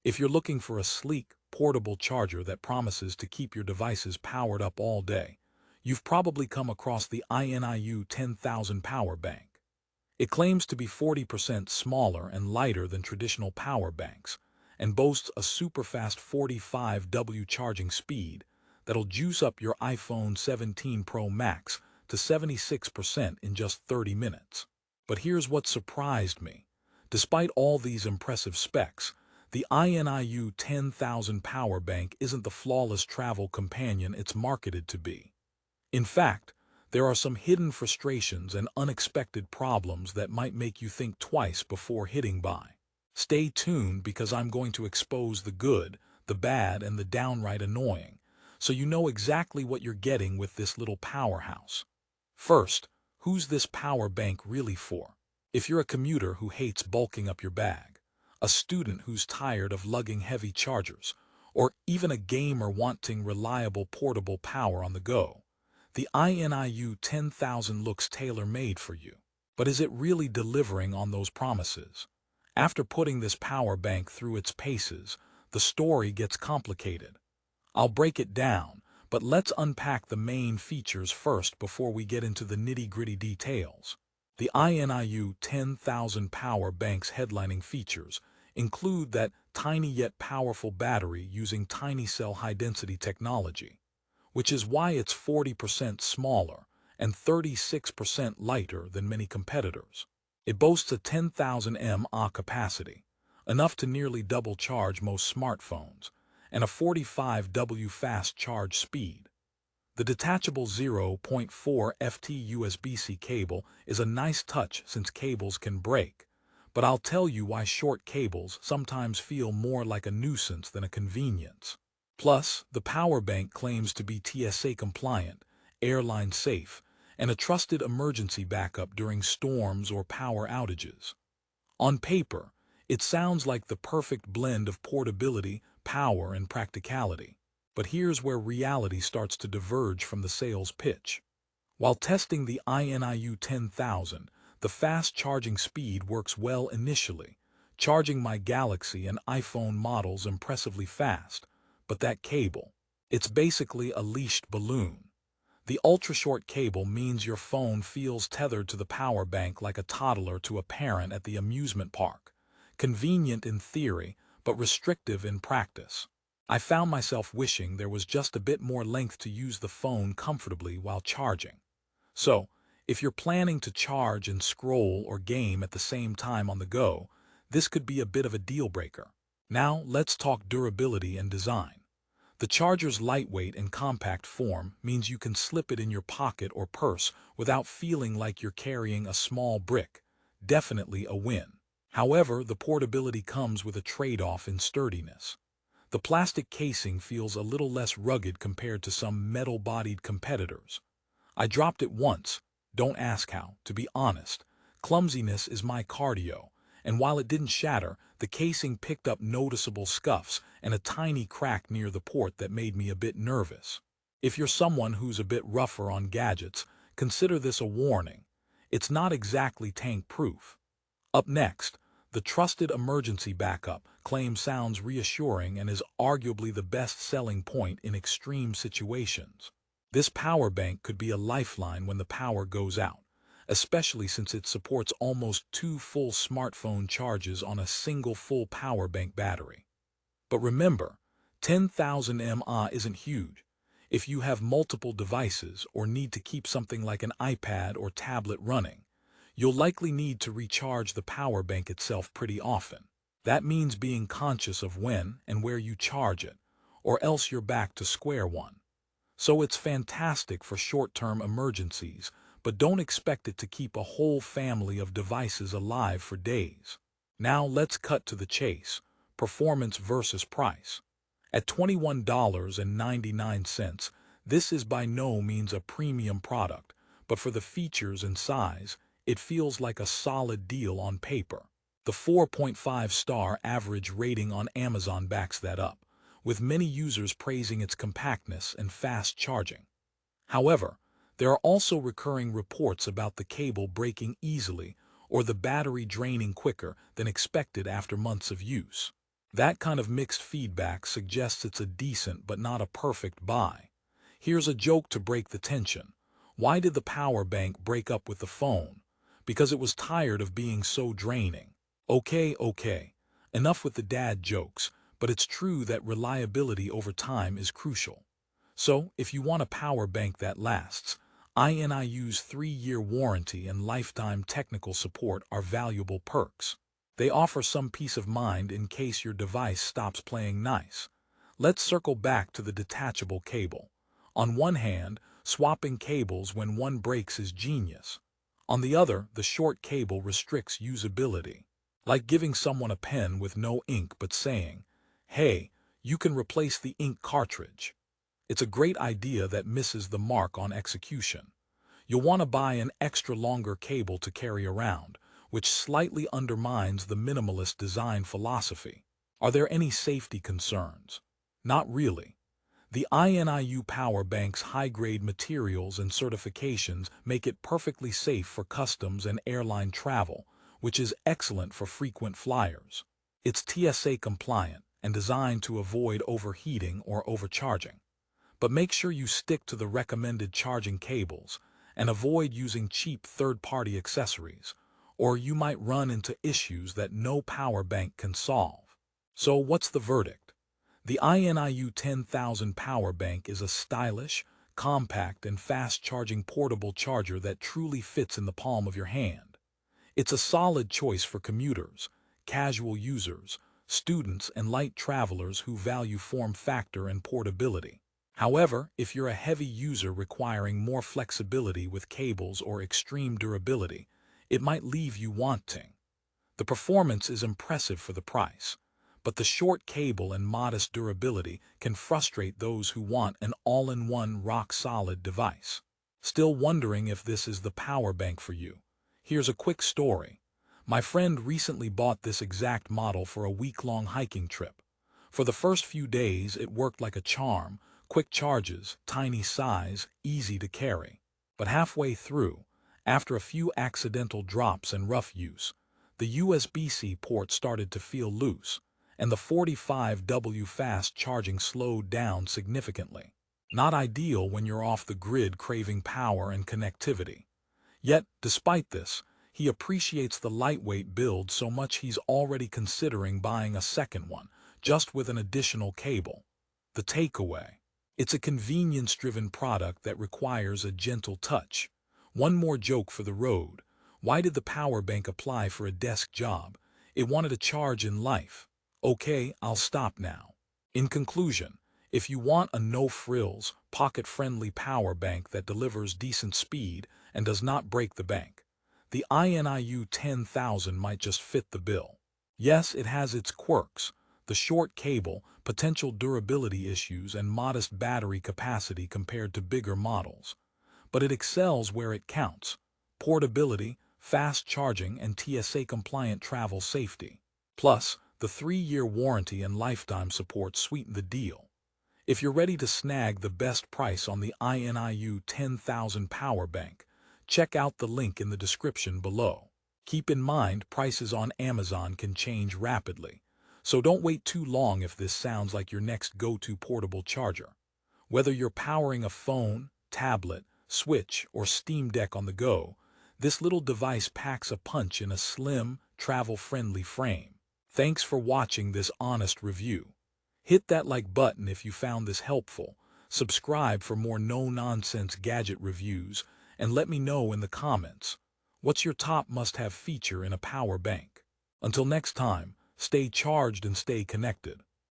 If you're looking for a sleek, portable charger that promises to keep your devices powered up all day, you've probably come across the INIU 10,000 power bank. It claims to be 40% smaller and lighter than traditional power banks, and boasts a super-fast 45W charging speed that'll juice up your iPhone 17 Pro Max to 76% in just 30 minutes. But here's what surprised me. Despite all these impressive specs, the INIU 10,000 power bank isn't the flawless travel companion it's marketed to be. In fact, there are some hidden frustrations and unexpected problems that might make you think twice before hitting buy. Stay tuned because I'm going to expose the good, the bad, and the downright annoying, so you know exactly what you're getting with this little powerhouse. First, who's this power bank really for? If you're a commuter who hates bulking up your bag, a student who's tired of lugging heavy chargers, or even a gamer wanting reliable portable power on the go, the INIU 10,000 looks tailor-made for you. But is it really delivering on those promises? After putting this power bank through its paces, the story gets complicated. I'll break it down, but let's unpack the main features first before we get into the nitty-gritty details. The INIU 10,000 power bank's headlining features include that tiny yet powerful battery using tiny cell high-density technology, which is why it's 40% smaller and 36% lighter than many competitors. It boasts a 10,000 mAh capacity, enough to nearly double charge most smartphones, and a 45W fast charge speed. The detachable 0.4 FT USB-C cable is a nice touch since cables can break, but I'll tell you why short cables sometimes feel more like a nuisance than a convenience. Plus, the power bank claims to be TSA compliant, airline safe, and a trusted emergency backup during storms or power outages. On paper, it sounds like the perfect blend of portability, power, and practicality. But here's where reality starts to diverge from the sales pitch. While testing the INIU 10,000, the fast charging speed works well initially, charging my Galaxy and iPhone models impressively fast. But that cable, it's basically a leashed balloon. The ultra-short cable means your phone feels tethered to the power bank like a toddler to a parent at the amusement park. Convenient in theory, but restrictive in practice. I found myself wishing there was just a bit more length to use the phone comfortably while charging. So, if you're planning to charge and scroll or game at the same time on the go, this could be a bit of a deal breaker. Now, let's talk durability and design. The charger's lightweight and compact form means you can slip it in your pocket or purse without feeling like you're carrying a small brick. Definitely a win. However, the portability comes with a trade-off in sturdiness. The plastic casing feels a little less rugged compared to some metal-bodied competitors. I dropped it once, don't ask how, to be honest. Clumsiness is my cardio, and while it didn't shatter, the casing picked up noticeable scuffs and a tiny crack near the port that made me a bit nervous. If you're someone who's a bit rougher on gadgets, consider this a warning. It's not exactly tank-proof. Up next, the trusted emergency backup claim sounds reassuring and is arguably the best selling point in extreme situations. This power bank could be a lifeline when the power goes out, especially since it supports almost 2 full smartphone charges on a single full power bank battery. But remember, 10,000 mAh isn't huge. If you have multiple devices or need to keep something like an iPad or tablet running, you'll likely need to recharge the power bank itself pretty often. That means being conscious of when and where you charge it, or else you're back to square one. So it's fantastic for short-term emergencies, but don't expect it to keep a whole family of devices alive for days. Now let's cut to the chase, performance versus price. At $21.99, this is by no means a premium product, but for the features and size, it feels like a solid deal on paper. The 4.5-star average rating on Amazon backs that up, with many users praising its compactness and fast charging. However, there are also recurring reports about the cable breaking easily or the battery draining quicker than expected after months of use. That kind of mixed feedback suggests it's a decent but not a perfect buy. Here's a joke to break the tension. Why did the power bank break up with the phone? Because it was tired of being so draining. Okay. Enough with the dad jokes, but it's true that reliability over time is crucial. So, if you want a power bank that lasts, INIU's 3-year warranty and lifetime technical support are valuable perks. They offer some peace of mind in case your device stops playing nice. Let's circle back to the detachable cable. On one hand, swapping cables when one breaks is genius. On the other, the short cable restricts usability. Like giving someone a pen with no ink but saying, "Hey, you can replace the ink cartridge." It's a great idea that misses the mark on execution. You'll want to buy an extra longer cable to carry around, which slightly undermines the minimalist design philosophy. Are there any safety concerns? Not really. The INIU power bank's high-grade materials and certifications make it perfectly safe for customs and airline travel, which is excellent for frequent flyers. It's TSA compliant and designed to avoid overheating or overcharging. But make sure you stick to the recommended charging cables and avoid using cheap third-party accessories, or you might run into issues that no power bank can solve. So what's the verdict? The INIU 10,000 power bank is a stylish, compact, and fast-charging portable charger that truly fits in the palm of your hand. It's a solid choice for commuters, casual users, students, and light travelers who value form factor and portability. However, if you're a heavy user requiring more flexibility with cables or extreme durability, it might leave you wanting. The performance is impressive for the price, but the short cable and modest durability can frustrate those who want an all-in-one rock-solid device. Still wondering if this is the power bank for you? Here's a quick story. My friend recently bought this exact model for a week-long hiking trip. For the first few days, it worked like a charm: quick charges, tiny size, easy to carry. But halfway through, after a few accidental drops and rough use, the USB-C port started to feel loose, and the 45W fast charging slowed down significantly. Not ideal when you're off the grid craving power and connectivity. Yet, despite this, he appreciates the lightweight build so much he's already considering buying a second one, just with an additional cable. The takeaway: it's a convenience-driven product that requires a gentle touch. One more joke for the road. Why did the power bank apply for a desk job? It wanted a charge in life. Okay, I'll stop now. In conclusion, if you want a no-frills, pocket-friendly power bank that delivers decent speed and does not break the bank, the INIU 10,000 might just fit the bill. Yes, it has its quirks: the short cable, potential durability issues, and modest battery capacity compared to bigger models. But it excels where it counts: portability, fast charging, and TSA-compliant travel safety. Plus, the 3-year warranty and lifetime support sweeten the deal. If you're ready to snag the best price on the INIU 10,000 power bank, check out the link in the description below. Keep in mind, prices on Amazon can change rapidly, so don't wait too long if this sounds like your next go-to portable charger. Whether you're powering a phone, tablet, Switch, or Steam Deck on the go, this little device packs a punch in a slim, travel-friendly frame. Thanks for watching this honest review. Hit that like button if you found this helpful, subscribe for more no-nonsense gadget reviews, and let me know in the comments, what's your top must-have feature in a power bank? Until next time, stay charged and stay connected.